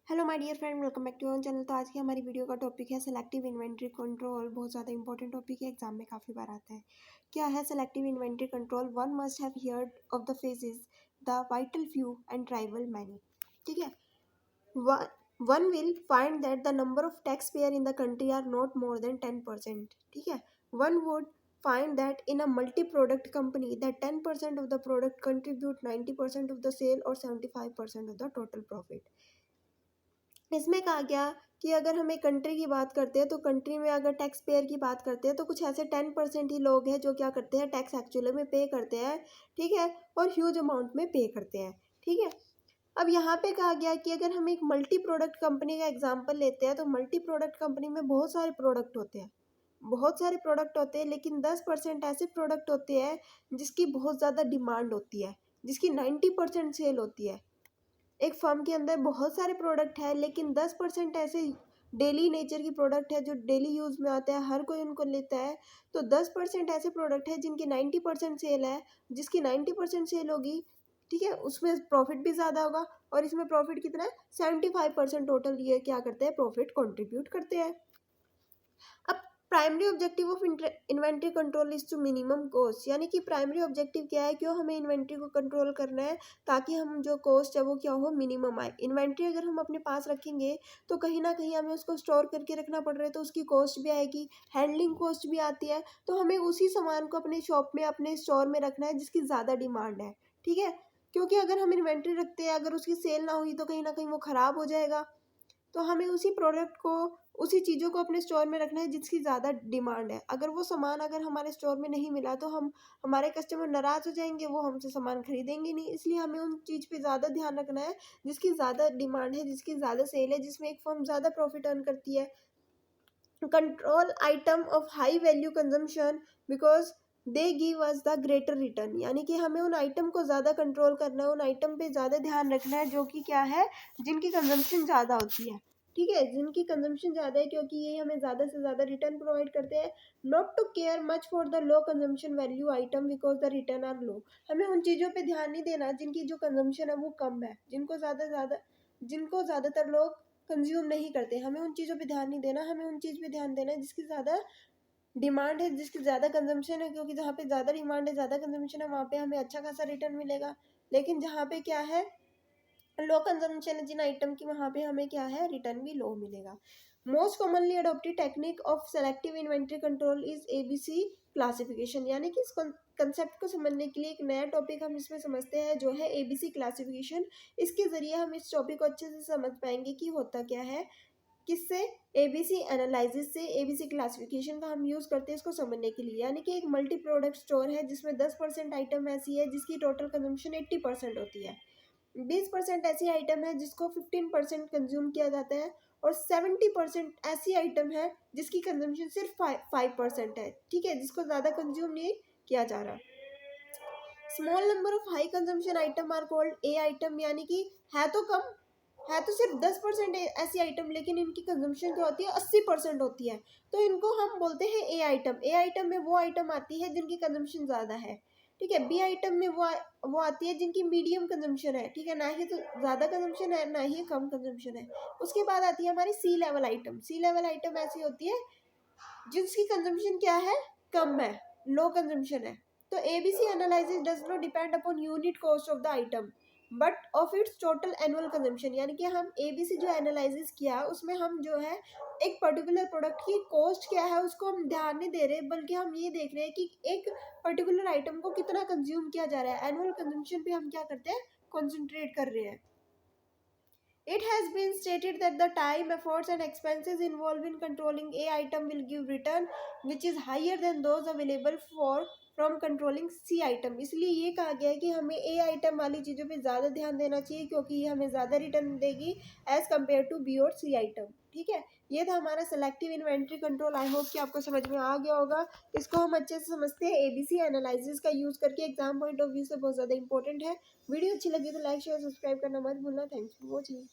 Hello my dear friend, welcome back to our channel. तो आज की हमारी वीडियो का टॉपिक है सेलेक्टिव इन्वेंटरी कंट्रोल। बहुत ज़्यादा इंपॉर्टेंट टॉपिक है, एग्जाम में काफ़ी बार आता है। क्या है selective inventory control? One must have heard of the phases the vital few and trivial many. ठीक है। One will find that the number of tax payer in the country are not more than 10%। ठीक है। One would find that in a multi-product company that 10% of the product contribute 90% of the sale or 75% of the total profit। इसमें कहा गया कि अगर हम एक country की बात करते हैं तो कंट्री में अगर टैक्स पेयर की बात करते हैं तो कुछ ऐसे 10% ही लोग हैं जो क्या करते हैं, टैक्स एक्चुअली में पे करते हैं। ठीक है। और ह्यूज अमाउंट में पे करते हैं। ठीक है। अब यहाँ पे कहा गया कि अगर हम एक मल्टी प्रोडक्ट कंपनी का एग्जांपल लेते हैं तो मल्टी प्रोडक्ट कंपनी में बहुत सारे प्रोडक्ट होते हैं, बहुत सारे प्रोडक्ट होते हैं, लेकिन 10% ऐसे प्रोडक्ट होते हैं जिसकी बहुत ज़्यादा डिमांड होती है, जिसकी 90% सेल होती है। एक फर्म के अंदर बहुत सारे प्रोडक्ट है, लेकिन 10% ऐसे डेली नेचर की प्रोडक्ट है जो डेली यूज़ में आते हैं, हर कोई उनको लेता है। तो 10% ऐसे प्रोडक्ट है जिनकी 90% सेल है, जिसकी 90% सेल होगी। ठीक है। उसमें प्रॉफिट भी ज़्यादा होगा, और इसमें प्रॉफिट कितना है, 75% टोटल ये क्या करते हैं, प्रॉफिट कॉन्ट्रीब्यूट करते हैं। अब primary objective of inventory control is to minimum cost, यानी कि प्राइमरी ऑब्जेक्टिव क्या है, क्यों हमें इन्वेंट्री को कंट्रोल करना है, ताकि हम जो कॉस्ट है वो क्या हो, मिनिमम आए। इन्वेंट्री अगर हम अपने पास रखेंगे तो कहीं ना कहीं हमें उसको स्टोर करके रखना पड़ रहा है, तो उसकी कॉस्ट भी आएगी, हैंडलिंग कॉस्ट भी आती है। तो हमें उसी सामान को अपने शॉप में, अपने स्टोर में रखना है जिसकी ज़्यादा डिमांड है। ठीक है। क्योंकि अगर हम इन्वेंट्री रखते हैं, अगर उसकी सेल ना हुई तो कहीं ना कहीं वो ख़राब हो जाएगा। तो हमें उसी प्रोडक्ट को, उसी चीज़ों को अपने स्टोर में रखना है जिसकी ज़्यादा डिमांड है। अगर वो सामान अगर हमारे स्टोर में नहीं मिला तो हमारे कस्टमर नाराज़ हो जाएंगे, वो हमसे सामान खरीदेंगे नहीं। इसलिए हमें उन चीज़ पे ज़्यादा ध्यान रखना है जिसकी ज़्यादा डिमांड है, जिसकी ज़्यादा सेल है, जिसमें एक फर्म ज़्यादा प्रॉफिट अर्न करती है। Control item of high value consumption because they give us the greater return, यानी कि हमें उन आइटम को ज़्यादा कंट्रोल करना है, उन आइटम पे ज़्यादा ध्यान रखना है जो कि क्या है, जिनकी कंजम्पशन ज़्यादा होती है। ठीक है। जिनकी कंजम्पशन ज़्यादा है, क्योंकि ये हमें ज़्यादा से ज़्यादा रिटर्न प्रोवाइड करते हैं। Not to care much for the low consumption value item because the return are low. हमें उन चीज़ों पे ध्यान नहीं देना जिनकी जो कंजम्पशन है वो कम है, जिनको ज़्यादातर लोग कंज्यूम नहीं करते। हमें उन चीज़ों पे ध्यान नहीं देना, हमें उन चीज़ पे ध्यान देना है जिसकी ज़्यादा डिमांड है, जिसकी ज़्यादा कंजम्पशन है, क्योंकि जहाँ पे ज़्यादा डिमांड है, ज़्यादा कंजम्पशन है, वहाँ पे हमें अच्छा खासा रिटर्न मिलेगा। लेकिन जहाँ पे क्या है, लो कंजम्पशन है जिन आइटम की, वहाँ पे हमें क्या है, रिटर्न भी लो मिलेगा। Most commonly adopted technique of selective inventory control is ABC classification, यानी कि इस कंसेप्ट को समझने के लिए एक नया टॉपिक हम इसमें समझते हैं जो है एबीसी क्लासिफिकेशन। इसके ज़रिए हम इस टॉपिक को अच्छे से समझ पाएंगे कि होता क्या है, किससे, एबीसी एनालिसिस से, एबीसी क्लासिफिकेशन का हम यूज़ करते हैं इसको समझने के लिए। यानी कि एक मल्टी प्रोडक्ट स्टोर है जिसमें 10% आइटम ऐसी है जिसकी टोटल कंजम्पशन 80% होती है, 20% ऐसी आइटम है जिसको 15% कंज्यूम किया जाता है, और 70% ऐसी आइटम है जिसकी कंजम्पशन सिर्फ 5% है। ठीक है। जिसको ज़्यादा कंज्यूम नहीं किया जा रहा। Small number of high consumption item are called A item, यानी कि है तो कम, है तो सिर्फ 10% ऐसी आइटम, लेकिन इनकी कंजम्पशन क्या होती है, 80% होती है। तो इनको हम बोलते हैं ए आइटम। ए आइटम में वो आइटम आती है जिनकी कंजम्पशन ज़्यादा है। ठीक है। बी आइटम में वो आती है जिनकी मीडियम कंजम्पशन है। ठीक है। ना ही तो ज़्यादा कंजम्पशन है, ना ही कम कंजम्पशन है। उसके बाद आती है हमारी सी लेवल आइटम। सी लेवल आइटम ऐसी होती है जिसकी कंजम्पशन क्या है, कम है, लो कंजम्पशन है। तो ABC analysis does not depend upon unit cost of the item but of its total annual consumption, यानी कि हम एबीसी जो एनालिसिस किया उसमें हम जो है एक पर्टिकुलर प्रोडक्ट की कॉस्ट क्या है उसको हम ध्यान नहीं दे रहे, बल्कि हम ये देख रहे हैं कि एक पर्टिकुलर आइटम को कितना कंज्यूम किया जा रहा है। एनुअल कंजम्पशन पे हम क्या करते हैं, कॉन्सेंट्रेट कर रहे हैं। It has been stated that the time, efforts and expenses involved in controlling A item will give return which is higher than those available from controlling C item। इसलिए ये कहा गया है कि हमें A आइटम वाली चीज़ों पे ज़्यादा ध्यान देना चाहिए, क्योंकि ये हमें ज़्यादा रिटर्न देगी एज कम्पेयर टू B और C आइटम। ठीक है। ये था हमारा selective inventory control. I hope कि आपको समझ में आ गया होगा। इसको हम अच्छे से समझते हैं, एबीसी एनालिसिस का यूज़ करके एग्जाम पॉइंट ऑफ व्यू से बहुत ज़्यादा इंपॉर्टेंट है। वीडियो अच्छी लगी तो लाइक शेयर सब्सक्राइब करना मत भूलना। Thanks for watching.